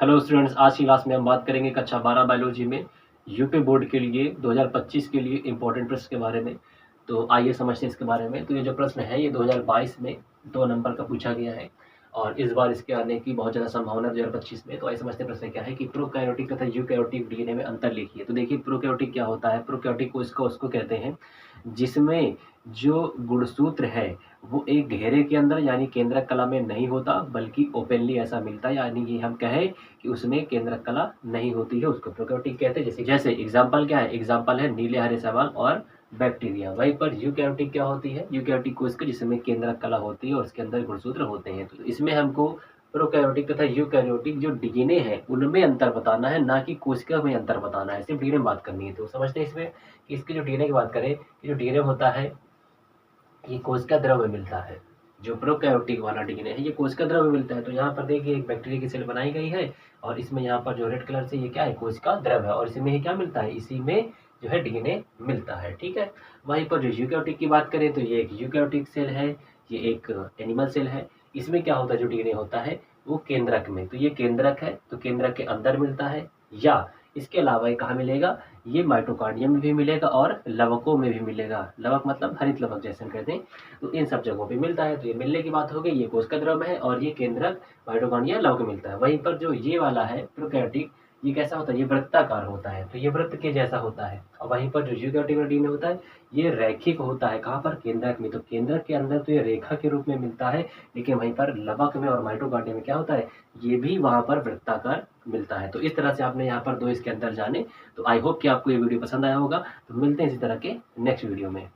Hello students, आज की class में हम बात करेंगे कक्षा 12 बायोलॉजी में यूपी बोर्ड के लिए 2025 के लिए इम्पोर्टेंट प्रश्न के बारे में। तो आइए समझते हैं इसके बारे में। तो ये जो प्रश्न है ये 2022 में 2 नंबर का पूछा गया है और इस बार इसके आने की बहुत ज़्यादा संभावना है 2025 में। तो आइए समझते हैं प्रश्न क्या है कि प्रोकैरियोटिक तथा यूकैरियोटिक डीएनए में अंतर लिखिए। तो देखिए प्रोकैरियोटिक क्या होता है। प्रोकैरियोटिक को उसको कहते हैं जिसमें जो गुणसूत्र है वो एक घेरे के अंदर यानी केंद्रक कला में नहीं होता बल्कि ओपनली ऐसा मिलता है, यानी कि हम कहें कि उसमें केंद्रक कला नहीं होती है, उसको प्रोकैरियोटिक कहते हैं। जैसे एग्जाम्पल क्या है, एग्जाम्पल है नीले हरे शैवाल और बैक्टीरिया। वहीं पर यूकैरियोटिक क्या होती है, यूकैरियोटिक कोशिका जिसमें केंद्रक कला होती है और उसके अंदर गुणसूत्र होते हैं। तो इसमें हमको प्रोकैरियोटिक तथा यूकैरियोटिक जो डीएनए है उनमें अंतर बताना है, ना कि कोशिका में अंतर बताना है। सिर्फ डीएनए में बात करनी है। तो समझते हैं इसमें कि इसकी जो डीएनए की बात करें, जो डीएनए होता है ये कोशिका द्रव में मिलता है। जो प्रोकैरियोटिक वाला डीएनए है ये कोशिका द्रव में मिलता है। तो यहाँ पर देखिए एक बैक्टीरिया की सेल बनाई गई है और इसमें यहाँ पर जो रेड कलर से ये क्या है, कोशिका द्रव है और इसी में ही क्या मिलता है, इसी में जो है डीएनए मिलता है। ठीक है। वहीं पर जो यूकैरियोटिक की बात करें तो ये एक यूकैरियोटिक सेल है, ये एक एनिमल सेल है। इसमें क्या होता है, जो डीएनए होता है वो केंद्रक में, तो ये केंद्रक है तो केंद्रक के अंदर मिलता है, या इसके अलावा ये कहाँ मिलेगा, ये माइटोकॉन्ड्रियम में भी मिलेगा और लवकों में भी मिलेगा। लवक मतलब हरित लवक जैसे हम कहते हैं, तो इन सब जगहों पे मिलता है। तो ये मिलने की बात हो गई, ये कोशिका द्रव है और ये केंद्रक माइटोकॉन्ड्रिया लवक मिलता है। वहीं पर जो ये वाला है प्रोकैरियोटिक, ये कैसा होता है, ये वृत्ताकार होता है, तो ये वृत्त के जैसा होता है। और वहीं पर जो यूकैरियोटिक डीएनए होता है ये रैखिक होता है। कहाँ पर, केंद्रक में। तो केंद्रक के अंदर तो ये रेखा के रूप में मिलता है, लेकिन वहीं पर लवक में और माइटोकॉन्ड्रिया में क्या होता है, ये भी वहां पर वृत्ताकार मिलता है। तो इस तरह से आपने यहाँ पर 2 इसके अंदर जाने। तो आई होप कि आपको ये वीडियो पसंद आया होगा। तो मिलते हैं इसी तरह के नेक्स्ट वीडियो में।